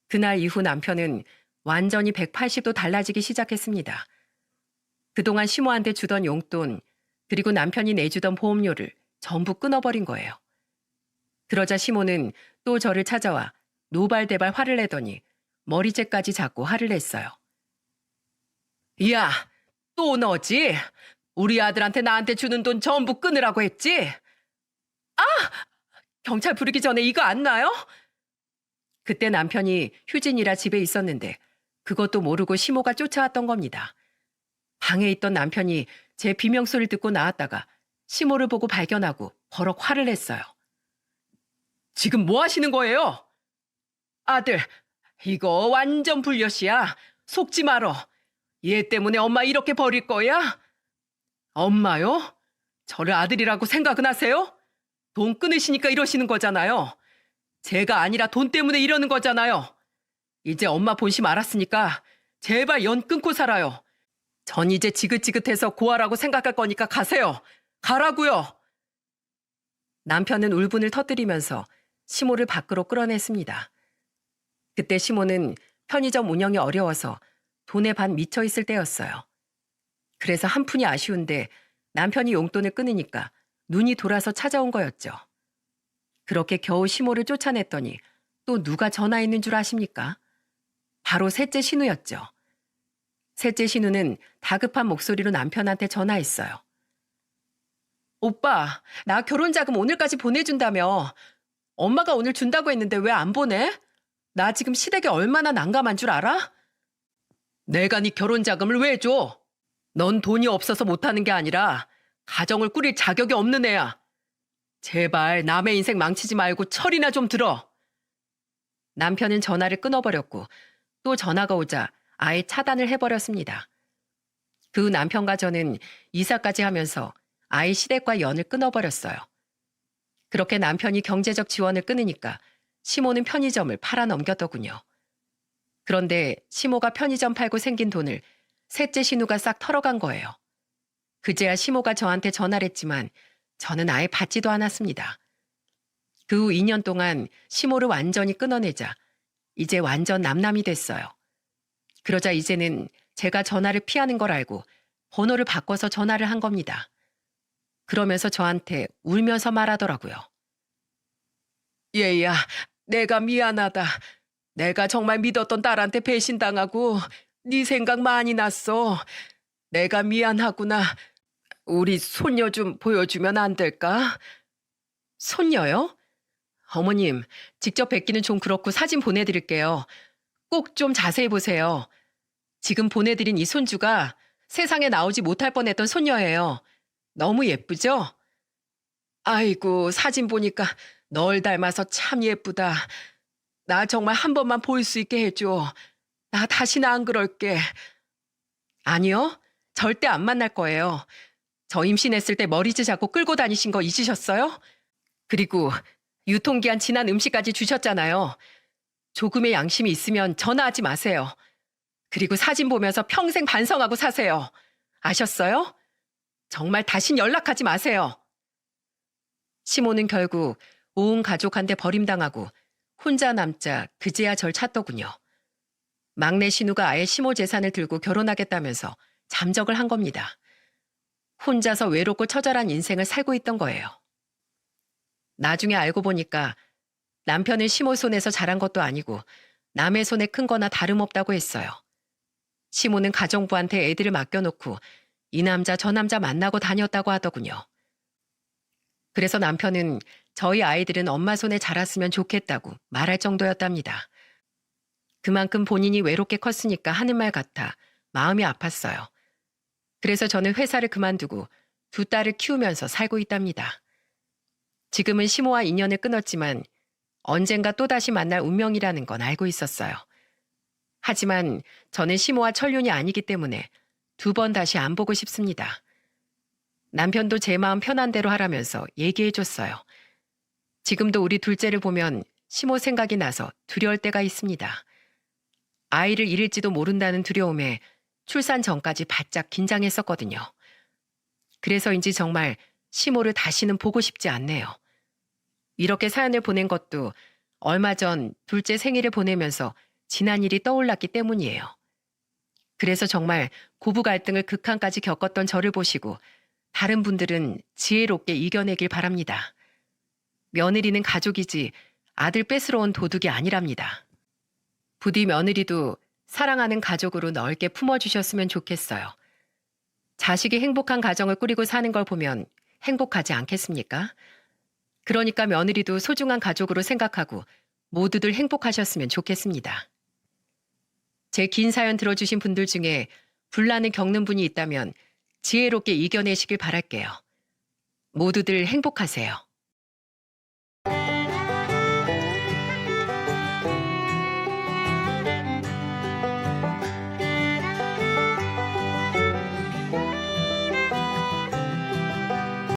그날 이후 남편은 완전히 180도 달라지기 시작했습니다. 그동안 시모한테 주던 용돈, 그리고 남편이 내주던 보험료를 전부 끊어버린 거예요. 그러자 시모는 또 저를 찾아와 노발대발 화를 내더니 머리채까지 잡고 화를 냈어요. 야, 또 너지? 우리 아들한테 나한테 주는 돈 전부 끊으라고 했지? 아! 경찰 부르기 전에 이거 안 나요? 그때 남편이 휴진이라 집에 있었는데 그것도 모르고 시모가 쫓아왔던 겁니다. 방에 있던 남편이 제 비명소리를 듣고 나왔다가 시모를 보고 발견하고 버럭 화를 냈어요. 지금 뭐 하시는 거예요? 아들, 이거 완전 불엿이야. 속지 말어. 얘 때문에 엄마 이렇게 버릴 거야? 엄마요? 저를 아들이라고 생각은 하세요? 돈 끊으시니까 이러시는 거잖아요. 제가 아니라 돈 때문에 이러는 거잖아요. 이제 엄마 본심 알았으니까 제발 연 끊고 살아요. 전 이제 지긋지긋해서 고아라고 생각할 거니까 가세요. 가라고요. 남편은 울분을 터뜨리면서 시모를 밖으로 끌어냈습니다. 그때 시모는 편의점 운영이 어려워서 돈에 반 미쳐 있을 때였어요. 그래서 한푼이 아쉬운데 남편이 용돈을 끊으니까 눈이 돌아서 찾아온 거였죠. 그렇게 겨우 시모를 쫓아냈더니 또 누가 전화했는 줄 아십니까? 바로 셋째 신우였죠. 셋째 신우는 다급한 목소리로 남편한테 전화했어요. 오빠, 나 결혼자금 오늘까지 보내준다며. 엄마가 오늘 준다고 했는데 왜 안 보내? 나 지금 시댁에 얼마나 난감한 줄 알아? 내가 네 결혼자금을 왜 줘? 넌 돈이 없어서 못하는 게 아니라 가정을 꾸릴 자격이 없는 애야. 제발 남의 인생 망치지 말고 철이나 좀 들어. 남편은 전화를 끊어버렸고 또 전화가 오자 아예 차단을 해버렸습니다. 그 후 남편과 저는 이사까지 하면서 아예 시댁과 연을 끊어버렸어요. 그렇게 남편이 경제적 지원을 끊으니까 시모는 편의점을 팔아넘겼더군요. 그런데 시모가 편의점 팔고 생긴 돈을 셋째 신우가 싹 털어간 거예요. 그제야 시모가 저한테 전화를 했지만 저는 아예 받지도 않았습니다. 그 후 2년 동안 시모를 완전히 끊어내자 이제 완전 남남이 됐어요. 그러자 이제는 제가 전화를 피하는 걸 알고 번호를 바꿔서 전화를 한 겁니다. 그러면서 저한테 울면서 말하더라고요. 얘야, 내가 미안하다. 내가 정말 믿었던 딸한테 배신당하고 네 생각 많이 났어. 내가 미안하구나. 우리 손녀 좀 보여주면 안 될까? 손녀요? 어머님, 직접 뵙기는 좀 그렇고 사진 보내드릴게요. 꼭 좀 자세히 보세요. 지금 보내드린 이 손주가 세상에 나오지 못할 뻔했던 손녀예요. 너무 예쁘죠? 아이고, 사진 보니까 널 닮아서 참 예쁘다. 나 정말 한 번만 볼 수 있게 해줘. 나 다시는 안 그럴게. 아니요, 절대 안 만날 거예요. 저 임신했을 때 머리채 잡고 끌고 다니신 거 잊으셨어요? 그리고 유통기한 지난 음식까지 주셨잖아요. 조금의 양심이 있으면 전화하지 마세요. 그리고 사진 보면서 평생 반성하고 사세요. 아셨어요? 정말 다신 연락하지 마세요. 시모는 결국 온 가족한테 버림당하고 혼자 남자 그제야 절 찾더군요. 막내 신우가 아예 시모 재산을 들고 결혼하겠다면서 잠적을 한 겁니다. 혼자서 외롭고 처절한 인생을 살고 있던 거예요. 나중에 알고 보니까 남편은 시모 손에서 자란 것도 아니고 남의 손에 큰 거나 다름없다고 했어요. 시모는 가정부한테 애들을 맡겨놓고 이 남자 저 남자 만나고 다녔다고 하더군요. 그래서 남편은 저희 아이들은 엄마 손에 자랐으면 좋겠다고 말할 정도였답니다. 그만큼 본인이 외롭게 컸으니까 하는 말 같아 마음이 아팠어요. 그래서 저는 회사를 그만두고 두 딸을 키우면서 살고 있답니다. 지금은 시모와 인연을 끊었지만 언젠가 또다시 만날 운명이라는 건 알고 있었어요. 하지만 저는 시모와 천륜이 아니기 때문에 두 번 다시 안 보고 싶습니다. 남편도 제 마음 편한 대로 하라면서 얘기해줬어요. 지금도 우리 둘째를 보면 시모 생각이 나서 두려울 때가 있습니다. 아이를 잃을지도 모른다는 두려움에 출산 전까지 바짝 긴장했었거든요. 그래서인지 정말 시모를 다시는 보고 싶지 않네요. 이렇게 사연을 보낸 것도 얼마 전 둘째 생일을 보내면서 지난 일이 떠올랐기 때문이에요. 그래서 정말 고부 갈등을 극한까지 겪었던 저를 보시고 다른 분들은 지혜롭게 이겨내길 바랍니다. 며느리는 가족이지 아들 뺏으러 온 도둑이 아니랍니다. 부디 며느리도 사랑하는 가족으로 넓게 품어주셨으면 좋겠어요. 자식이 행복한 가정을 꾸리고 사는 걸 보면 행복하지 않겠습니까? 그러니까 며느리도 소중한 가족으로 생각하고 모두들 행복하셨으면 좋겠습니다. 제 긴 사연 들어주신 분들 중에 분란을 겪는 분이 있다면 지혜롭게 이겨내시길 바랄게요. 모두들 행복하세요.